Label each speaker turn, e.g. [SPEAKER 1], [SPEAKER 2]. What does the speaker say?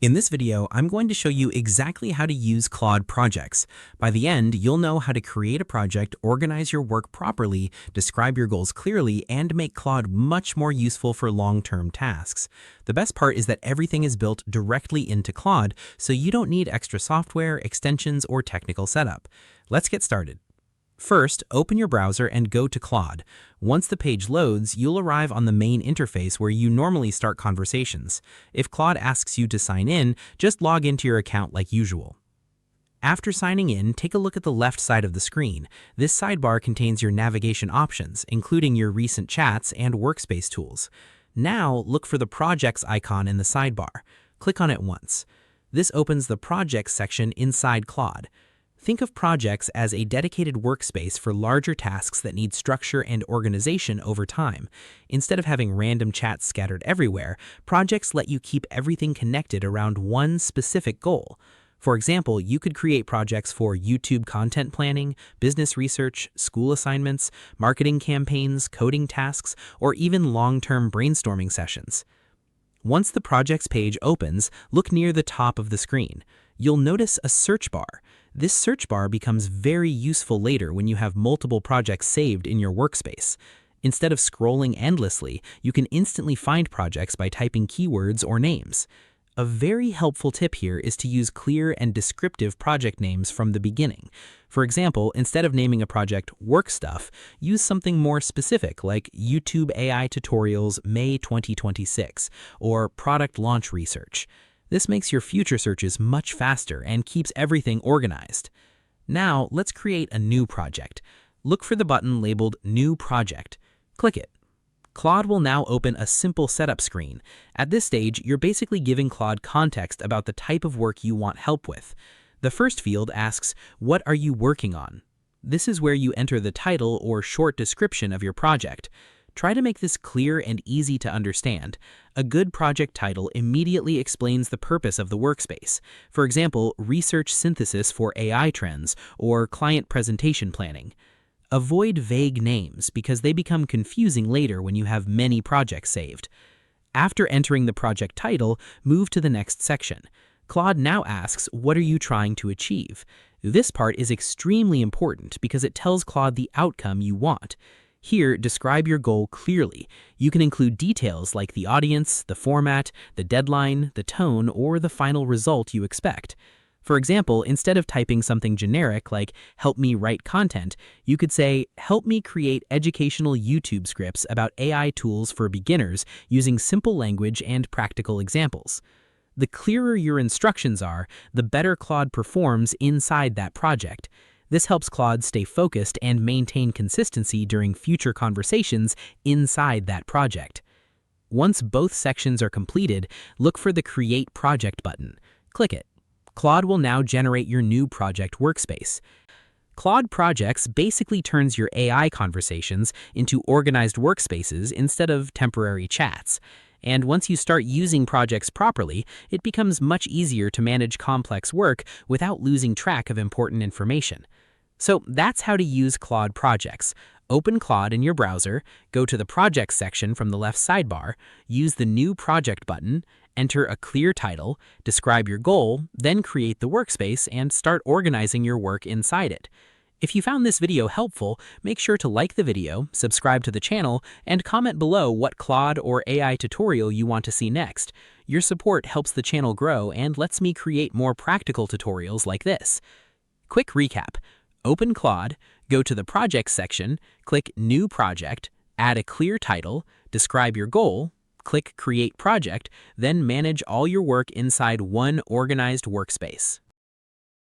[SPEAKER 1] In this video, I'm going to show you exactly how to use Claude Projects. By the end, you'll know how to create a project, organize your work properly, describe your goals clearly, and make Claude much more useful for long-term tasks. The best part is that everything is built directly into Claude, so you don't need extra software, extensions, or technical setup. Let's get started. First, open your browser and go to Claude. Once the page loads, you'll arrive on the main interface where you normally start conversations. If Claude asks you to sign in, just log into your account like usual. After signing in, take a look at the left side of the screen. This sidebar contains your navigation options, including your recent chats and workspace tools. Now, look for the Projects icon in the sidebar. Click on it once. This opens the Projects section inside Claude. Think of projects as a dedicated workspace for larger tasks that need structure and organization over time. Instead of having random chats scattered everywhere, projects let you keep everything connected around one specific goal. For example, you could create projects for YouTube content planning, business research, school assignments, marketing campaigns, coding tasks, or even long-term brainstorming sessions. Once the projects page opens, look near the top of the screen. You'll notice a search bar. This search bar becomes very useful later when you have multiple projects saved in your workspace. Instead of scrolling endlessly, you can instantly find projects by typing keywords or names. A very helpful tip here is to use clear and descriptive project names from the beginning. For example, instead of naming a project Work Stuff, use something more specific like YouTube AI Tutorials May 2026 or Product Launch Research. This makes your future searches much faster and keeps everything organized. Now, let's create a new project. Look for the button labeled New Project. Click it. Claude will now open a simple setup screen. At this stage, you're basically giving Claude context about the type of work you want help with. The first field asks, "What are you working on?" This is where you enter the title or short description of your project. Try to make this clear and easy to understand. A good project title immediately explains the purpose of the workspace. For example, Research Synthesis for AI Trends or Client Presentation Planning. Avoid vague names because they become confusing later when you have many projects saved. After entering the project title, move to the next section. Claude now asks, "What are you trying to achieve?" This part is extremely important because it tells Claude the outcome you want. Here, describe your goal clearly. You can include details like the audience, the format, the deadline, the tone, or the final result you expect. For example, instead of typing something generic like "help me write content," you could say, "help me create educational YouTube scripts about AI tools for beginners using simple language and practical examples." The clearer your instructions are, the better Claude performs inside that project. This helps Claude stay focused and maintain consistency during future conversations inside that project. Once both sections are completed, look for the Create Project button. Click it. Claude will now generate your new project workspace. Claude Projects basically turns your AI conversations into organized workspaces instead of temporary chats. And once you start using projects properly, it becomes much easier to manage complex work without losing track of important information. So that's how to use Claude Projects. Open Claude in your browser, go to the Projects section from the left sidebar, use the New Project button, enter a clear title, describe your goal, then create the workspace and start organizing your work inside it. If you found this video helpful, make sure to like the video, subscribe to the channel, and comment below what Claude or AI tutorial you want to see next. Your support helps the channel grow and lets me create more practical tutorials like this. Quick recap. Open Claude, go to the Projects section, click New Project, add a clear title, describe your goal, click Create Project, then manage all your work inside one organized workspace.